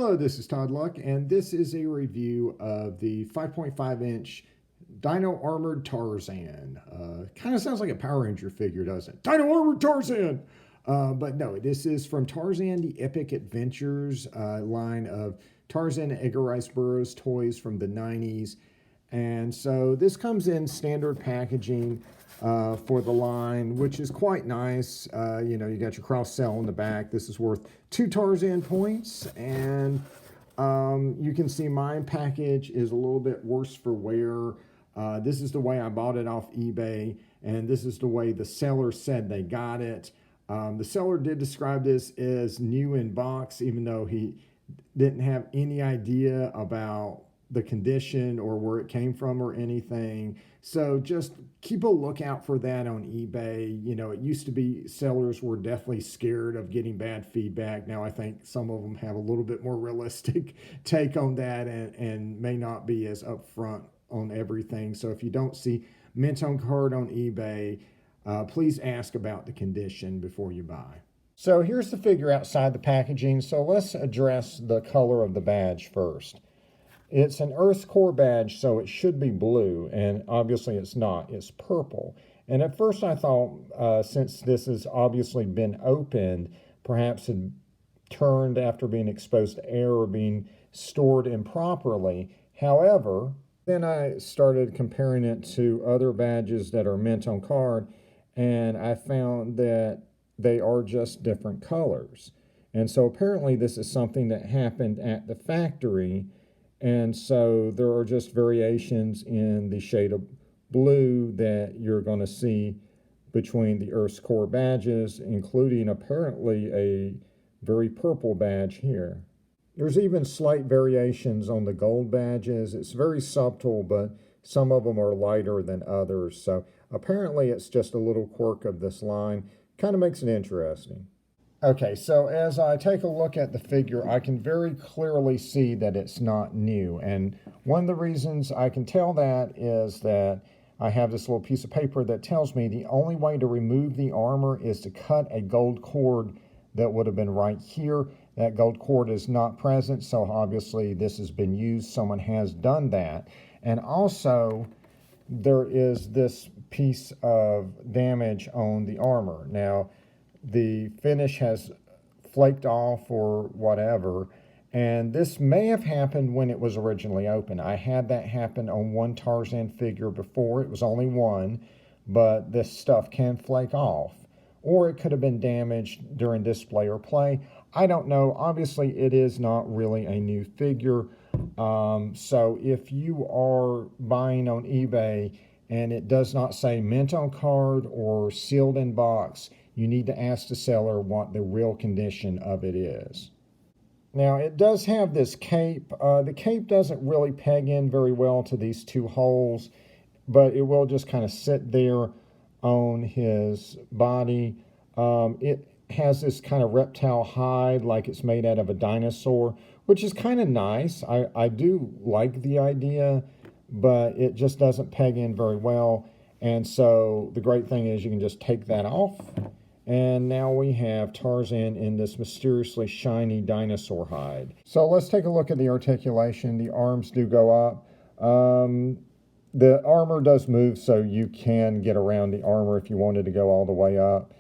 Hello, this is Todd Luck, and this is a review of the 5.5-inch Dino-Armored Tarzan. Kind of sounds like a Power Ranger figure, doesn't it? Dino-Armored Tarzan! But no, this is from Tarzan, the Epic Adventures line of Tarzan Edgar Rice Burroughs toys from the 90s. And so this comes in standard packaging for the line, which is quite nice. You got your cross cell in the back. This is worth 2 Tarzan points. And you can see my package is a little bit worse for wear. This is the way I bought it off eBay, and this is the way the seller said they got it. The seller did describe this as new in box, even though he didn't have any idea about the condition or where it came from or anything. So just keep a lookout for that on eBay. It used to be sellers were definitely scared of getting bad feedback. Now I think some of them have a little bit more realistic take on that and may not be as upfront on everything. So if you don't see mint on card on eBay, please ask about the condition before you buy. So here's the figure outside the packaging. So let's address the color of the badge first. It's an Earth's core badge, so it should be blue, and obviously it's not. It's purple. And at first I thought, since this has obviously been opened, perhaps it turned after being exposed to air or being stored improperly. However, then I started comparing it to other badges that are mint on card, and I found that they are just different colors. And so apparently this is something that happened at the factory. And so there are just variations in the shade of blue that you're going to see between the Earth's core badges, including apparently a very purple badge here. There's even slight variations on the gold badges. It's very subtle, but some of them are lighter than others. So apparently it's just a little quirk of this line. Kind of makes it interesting. Okay, so as I take a look at the figure, I can very clearly see that it's not new. And one of the reasons I can tell that is that I have this little piece of paper that tells me the only way to remove the armor is to cut a gold cord that would have been right here. That gold cord is not present, so obviously this has been used. Someone has done that. And also, there is this piece of damage on the armor. Now, the finish has flaked off or whatever, and this may have happened when it was originally open. I had that happen on one Tarzan figure before. It was only one, but this stuff can flake off, or it could have been damaged during display or play. I don't know. Obviously, it is not really a new figure. So if you are buying on eBay and it does not say mint on card or sealed in box, you need to ask the seller what the real condition of it is. Now, it does have this cape. The cape doesn't really peg in very well to these two holes, but it will just kind of sit there on his body. It has this kind of reptile hide, like it's made out of a dinosaur, which is kind of nice. I do like the idea, but it just doesn't peg in very well. And so the great thing is you can just take that off. And now we have Tarzan in this mysteriously shiny dinosaur hide. So let's take a look at the articulation. The arms do go up. The armor does move, so you can get around the armor if you wanted to go all the way up.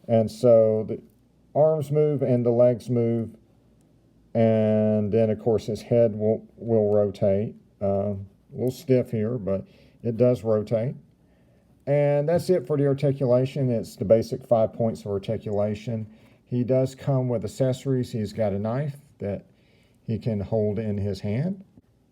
And so the arms move and the legs move. And then, of course, his head will rotate. A little stiff here, but it does rotate. And that's it for the articulation. It's the basic 5 points of articulation. He does come with accessories. He's got a knife that he can hold in his hand.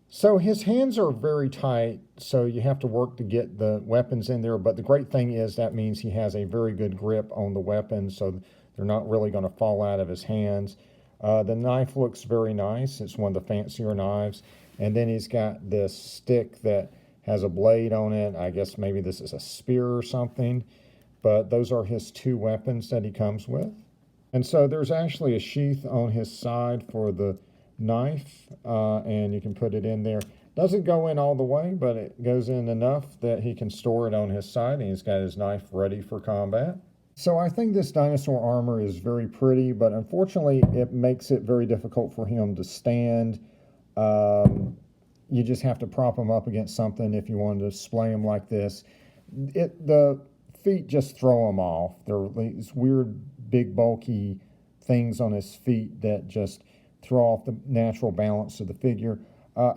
So his hands are very tight, so you have to work to get the weapons in there. But the great thing is that means he has a very good grip on the weapons, so they're not really going to fall out of his hands. The knife looks very nice. It's one of the fancier knives. And then he's got this stick that has a blade on it. I guess maybe this is a spear or something. But those are his 2 weapons that he comes with. And so there's actually a sheath on his side for the knife, and you can put it in there. Doesn't go in all the way, but it goes in enough that he can store it on his side, and he's got his knife ready for combat. So I think this dinosaur armor is very pretty, but unfortunately it makes it very difficult for him to stand. Um, you just have to prop him up against something if you want to display him like this. The feet just throw him off. There are these weird, big, bulky things on his feet that just throw off the natural balance of the figure.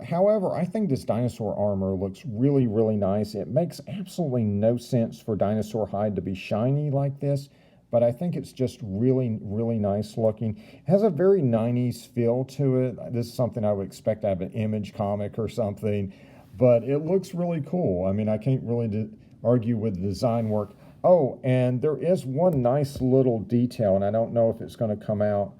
However, I think this dinosaur armor looks really, really nice. It makes absolutely no sense for dinosaur hide to be shiny like this, but I think it's just really, really nice looking. It has a very 90s feel to it. This is something I would expect out of an Image comic or something, but it looks really cool. I mean, I can't really argue with the design work. Oh, and there is one nice little detail, and I don't know if it's going to come out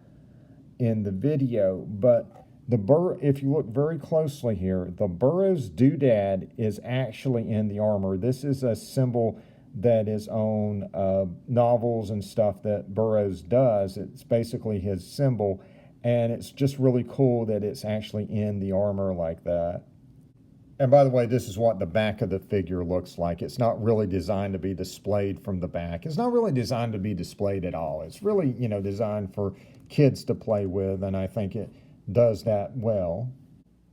in the video, but if you look very closely here, the Burroughs doodad is actually in the armor. This is a symbol that is on novels and stuff that Burroughs does. It's basically his symbol, and it's just really cool that it's actually in the armor like that. And by the way, this is what the back of the figure looks like. It's not really designed to be displayed from the back. It's not really designed to be displayed at all. It's really, designed for kids to play with, and I think it does that well.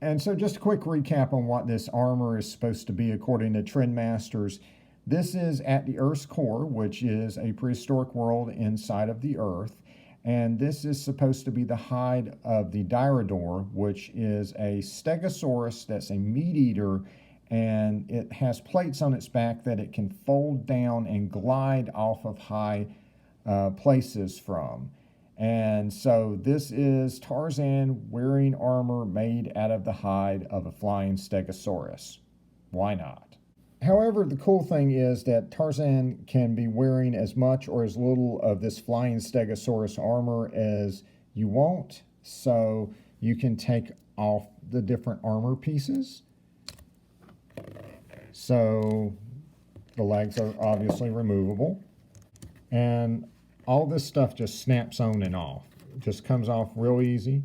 And so just a quick recap on what this armor is supposed to be according to Trendmasters. This is at the Earth's core, which is a prehistoric world inside of the Earth. And this is supposed to be the hide of the Dirodor, which is a stegosaurus that's a meat eater, and it has plates on its back that it can fold down and glide off of high places from. And so this is Tarzan wearing armor made out of the hide of a flying stegosaurus. Why not? However, the cool thing is that Tarzan can be wearing as much or as little of this flying stegosaurus armor as you want. So you can take off the different armor pieces. So the legs are obviously removable. And all this stuff just snaps on and off. It just comes off real easy.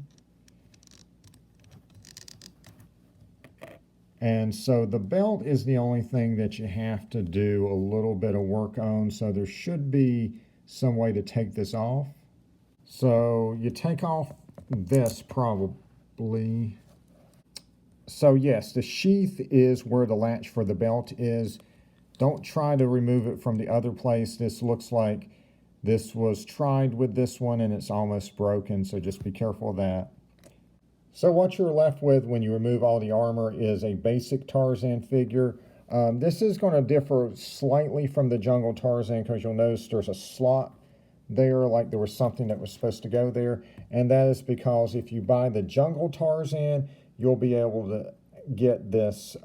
And so the belt is the only thing that you have to do a little bit of work on. So there should be some way to take this off. So you take off this probably. So yes, the sheath is where the latch for the belt is. Don't try to remove it from the other place. This looks like this was tried with this one and it's almost broken. So just be careful of that. So what you're left with when you remove all the armor is a basic Tarzan figure. This is going to differ slightly from the Jungle Tarzan because you'll notice there's a slot there, like there was something that was supposed to go there. And that is because if you buy the Jungle Tarzan, you'll be able to get this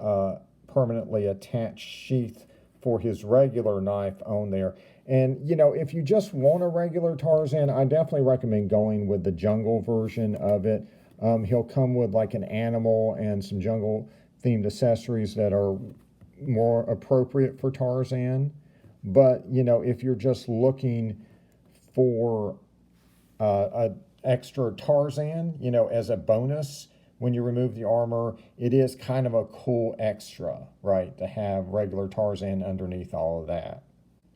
permanently attached sheath for his regular knife on there. And, if you just want a regular Tarzan, I definitely recommend going with the Jungle version of it. He'll come with like an animal and some jungle themed accessories that are more appropriate for Tarzan. But, if you're just looking for an extra Tarzan, as a bonus, when you remove the armor, it is kind of a cool extra, right, to have regular Tarzan underneath all of that.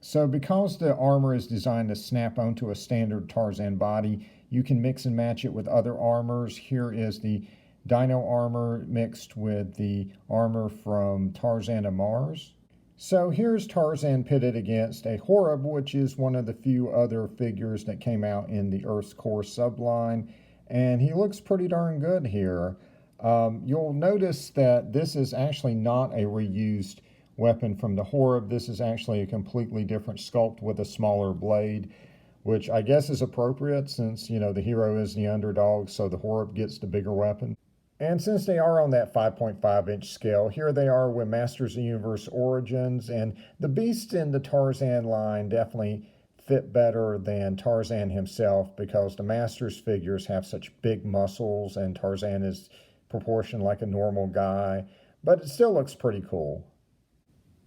So because the armor is designed to snap onto a standard Tarzan body, you can mix and match it with other armors. Here is the Dino armor mixed with the armor from Tarzan of Mars. So here's Tarzan pitted against a Horeb, which is one of the few other figures that came out in the Earth's Core subline. And he looks pretty darn good here. You'll notice that this is actually not a reused weapon from the Horeb. This is actually a completely different sculpt with a smaller blade, which I guess is appropriate since, the hero is the underdog, so the Horeb gets the bigger weapon. And since they are on that 5.5-inch scale, here they are with Masters of the Universe Origins, and the beasts in the Tarzan line definitely fit better than Tarzan himself because the Masters figures have such big muscles and Tarzan is proportioned like a normal guy, but it still looks pretty cool.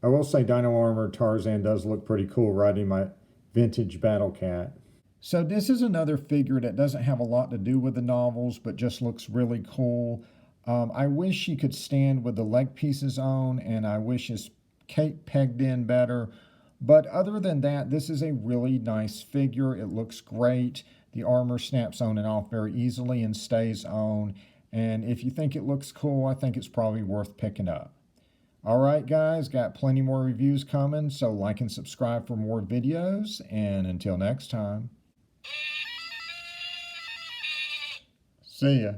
I will say Dino-Amored Tarzan does look pretty cool riding my vintage Battle Cat. So this is another figure that doesn't have a lot to do with the novels, but just looks really cool. I wish he could stand with the leg pieces on, and I wish his cape pegged in better. But other than that, this is a really nice figure. It looks great. The armor snaps on and off very easily and stays on. And if you think it looks cool, I think it's probably worth picking up. All right, guys, got plenty more reviews coming, so like and subscribe for more videos. And until next time, see ya.